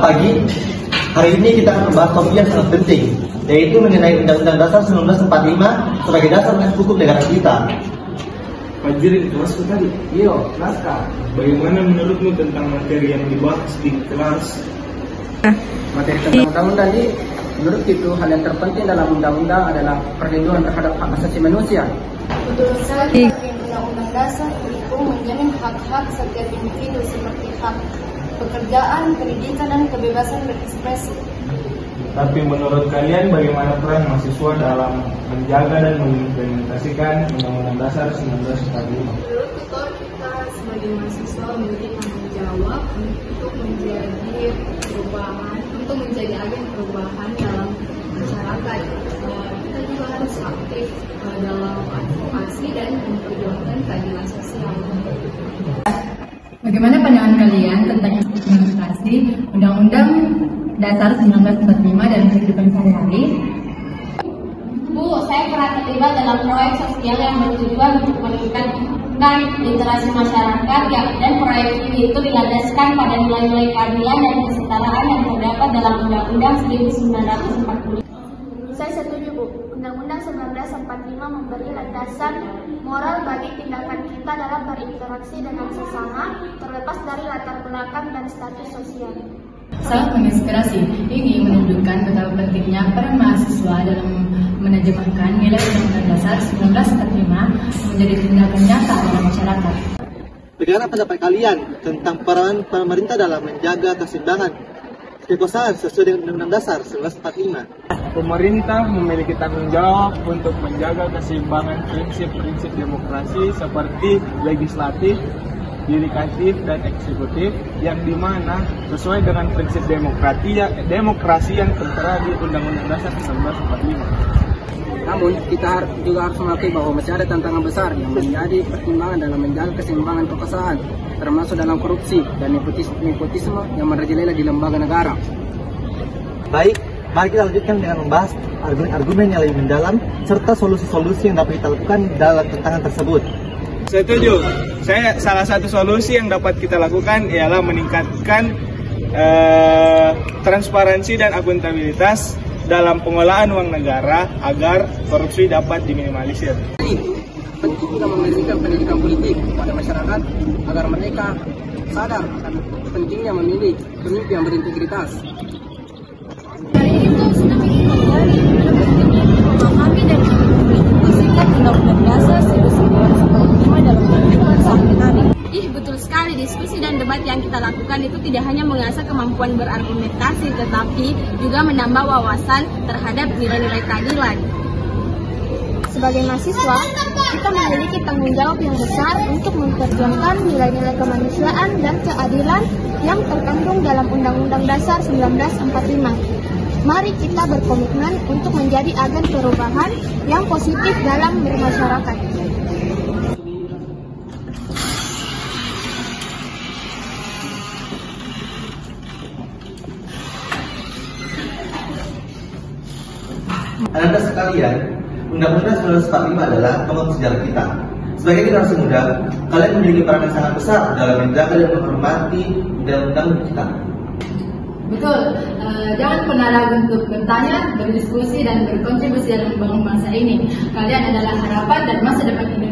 Selamat pagi. Hari ini kita akan membahas topik yang sangat penting, yaitu mengenai Undang-Undang Dasar 1945 sebagai dasar hukum negara kita. Fajri, kelasku tadi. Iya, naskah. Bagaimana menurutmu tentang materi yang dibahas di kelas? Materi tentang undang-undang ini, menurut itu hal yang terpenting dalam undang-undang adalah perlindungan terhadap hak asasi manusia. Betul sekali, Undang-Undang Dasar itu menjamin hak-hak setiap individu seperti hak pekerjaan, pendidikan, dan kebebasan berekspresi. Tapi menurut kalian bagaimana peran mahasiswa dalam menjaga dan mengimplementasikan Undang-Undang Dasar 1945? Menurut tutor, kita sebagai mahasiswa memiliki tanggung jawab untuk menjadi agen perubahan dalam masyarakat. Kita juga harus aktif dalam advokasi dan memperjuangkan keadilan sosial. Bagaimana pandangan kalian tentang implementasi Undang-Undang Dasar 1945 dalam kehidupan sehari-hari? Bu, saya pernah terlibat dalam proyek sosial yang bertujuan untuk meningkatkan literasi masyarakat dan proyek ini itu dilandaskan pada nilai-nilai keadilan dan kesetaraan yang terdapat dalam Undang-Undang 1945. Saya setuju, Bu. Undang-Undang 1945 memberi landasan moral bagi tindakan kita dalam berinteraksi dengan sesama, terlepas dari latar belakang dan status sosial. Sangat menginspirasi. Ini menunjukkan betapa pentingnya peran mahasiswa dalam menerjemahkan nilai Undang-Undang Dasar 1945 menjadi tindakan nyata dalam masyarakat. Bagaimana pendapat kalian tentang peran pemerintah dalam menjaga keseimbangan kekuasaan sesuai dengan Undang-Undang Dasar 1945? Pemerintah memiliki tanggung jawab untuk menjaga keseimbangan prinsip-prinsip demokrasi seperti legislatif, yudikatif, dan eksekutif yang dimana sesuai dengan prinsip demokrasi yang tertera di Undang-Undang Dasar 1945. Namun, kita juga harus mengakui bahwa masih ada tantangan besar yang menjadi pertimbangan dalam menjaga keseimbangan kekuasaan, termasuk dalam korupsi dan nepotisme yang merajalela di lembaga negara. Baik, mari kita lanjutkan dengan membahas argumen-argumen yang lebih mendalam serta solusi-solusi yang dapat kita lakukan dalam tantangan tersebut. Setuju. Salah satu solusi yang dapat kita lakukan ialah meningkatkan transparansi dan akuntabilitas dalam pengelolaan uang negara agar korupsi dapat diminimalisir. Penting juga memberikan pendidikan politik kepada masyarakat agar mereka sadar akan pentingnya memilih pemimpin yang berintegritas. Dari itu sudah menjadi memahami dan mengimplementasikan Undang-Undang Dasar 1945 dalam kehidupan sehari-hari. Betul sekali, diskusi dan debat yang kita lakukan itu tidak hanya mengasah kemampuan berargumentasi, tetapi juga menambah wawasan terhadap nilai-nilai keadilan. Sebagai mahasiswa, kita memiliki tanggung jawab yang besar untuk memperjuangkan nilai-nilai kemanusiaan dan keadilan yang terkandung dalam Undang-Undang Dasar 1945. Mari kita berkomitmen untuk menjadi agen perubahan yang positif dalam bermasyarakat. Anak-anak sekalian, Undang-Undang 1945 adalah penghubung sejarah kita. Sebagai generasi muda, kalian memiliki peran yang sangat besar dalam menjaga dan menghormati undang-undang kita. Betul, jangan pernah ragu untuk bertanya, berdiskusi, dan berkontribusi dalam membangun bangsa ini. Kalian adalah harapan dan masa depan Indonesia.